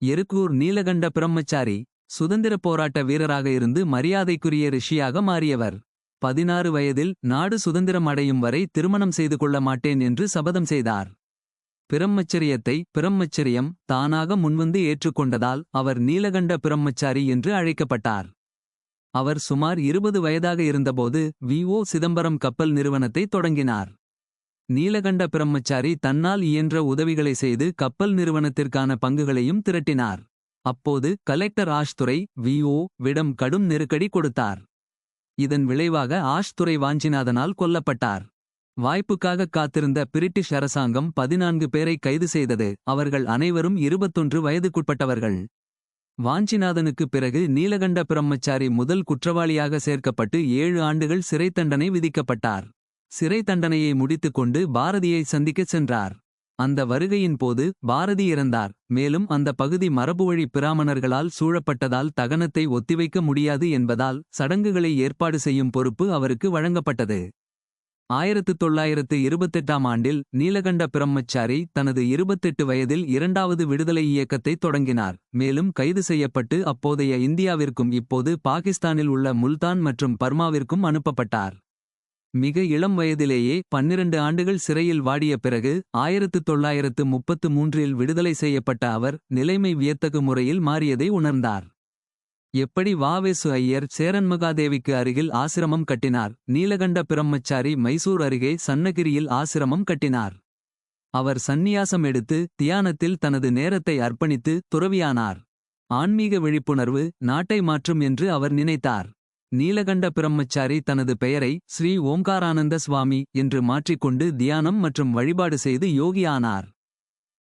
எருக்கூர் நீலகண்ட பிரம்மச்சாரி சுதந்திரப் போராட்ட வீரராக இருந்து மரியாதைக்குரிய ரிஷியாக மாறியவர். 16 வயதில் நாடு சுதந்திரம் அடையும் வரை திருமணம் செய்து கொள்ள மாட்டேன் என்று சபதம் செய்தார். பிரம்மச்சரியத்தை பிரம்மச்சரியம் தானாக முன்வந்து ஏற்றுக்கொண்டதால் அவர் நீலகண்ட பிரம்மச்சாரி என்று அழைக்கப்பட்டார். அவர் சுமார் 20 வயதாக இருந்தபோது வி.ஓ. சிதம்பரம் கப்பல் நிறுவனத்தை தொடங்கினார். நீலகண்ட பிரம்மச்சாரி தன்னால் இயன்ற உதவிகளை செய்து கப்பல் நிறுவனத்திற்கான பங்குகளையும் திரட்டினார். அப்போது கலெக்டர் ஆஷ்துரை வி.ஓ. விடம் கடும் நெருக்கடி கொடுத்தார். இதன் விளைவாக ஆஷ்துரை வாஞ்சிநாதனால் கொல்லப்பட்டார். வாய்ப்புக்காக காத்திருந்த பிரிட்டிஷ் அரசாங்கம் 14 பேரை கைது செய்தது. அவர்கள் அனைவரும் 21 வயதுக்குட்பட்டவர்கள். வாஞ்சிநாதனுக்கு பிறகு நீலகண்ட பிரம்மச்சாரி முதல் குற்றவாளியாக சேர்க்கப்பட்டு 7 ஆண்டுகள் சிறை தண்டனை விதிக்கப்பட்டார். சிறை தண்டனையை முடித்துக்கொண்டு பாரதியை சந்திக்கச் சென்றார். அந்த வருகையின் போது பாரதி இறந்தார். மேலும் அந்த பகுதி மரபுவழி பிராமணர்களால் சூழப்பட்டதால் தகனத்தை ஒத்திவைக்க முடியாது என்பதால் சடங்குகளை ஏற்பாடு செய்யும் பொறுப்பு அவருக்கு வழங்கப்பட்டது. 1928ஆம் ஆண்டில் நீலகண்ட பிரம்மச்சாரி தனது 28 வயதில் இரண்டாவது விடுதலை இயக்கத்தை தொடங்கினார். மேலும் கைது செய்யப்பட்டு அப்போதைய இந்தியாவிற்கும் இப்போது பாகிஸ்தானில் உள்ள முல்தான் மற்றும் பர்மாவிற்கும் அனுப்பப்பட்டார். மிக இளம் வயதிலேயே 12 ஆண்டுகள் சிறையில் வாடிய பிறகு 1933இல் விடுதலை செய்யப்பட்ட அவர் நிலைமை வியத்தகு முறையில் மாறியதை உணர்ந்தார். எப்படி வ.வே.சு. ஐயர் சேரன்மகாதேவிக்கு அருகில் ஆசிரமம் கட்டினார். நீலகண்ட பிரம்மச்சாரி மைசூர் அருகே சன்னகிரியில் ஆசிரமம் கட்டினார். அவர் சந்நியாசம் எடுத்து தியானத்தில் தனது நேரத்தை அர்ப்பணித்து துறவியானார். ஆன்மீக விழிப்புணர்வு நாட்டை மாற்றும் என்று அவர் நினைத்தார். நீலகண்ட பிரம்மச்சாரி தனது பெயரை ஸ்ரீ ஓம்காரானந்த சுவாமி என்று மாற்றிக்கொண்டு தியானம் மற்றும் வழிபாடு செய்து யோகி ஆனார்.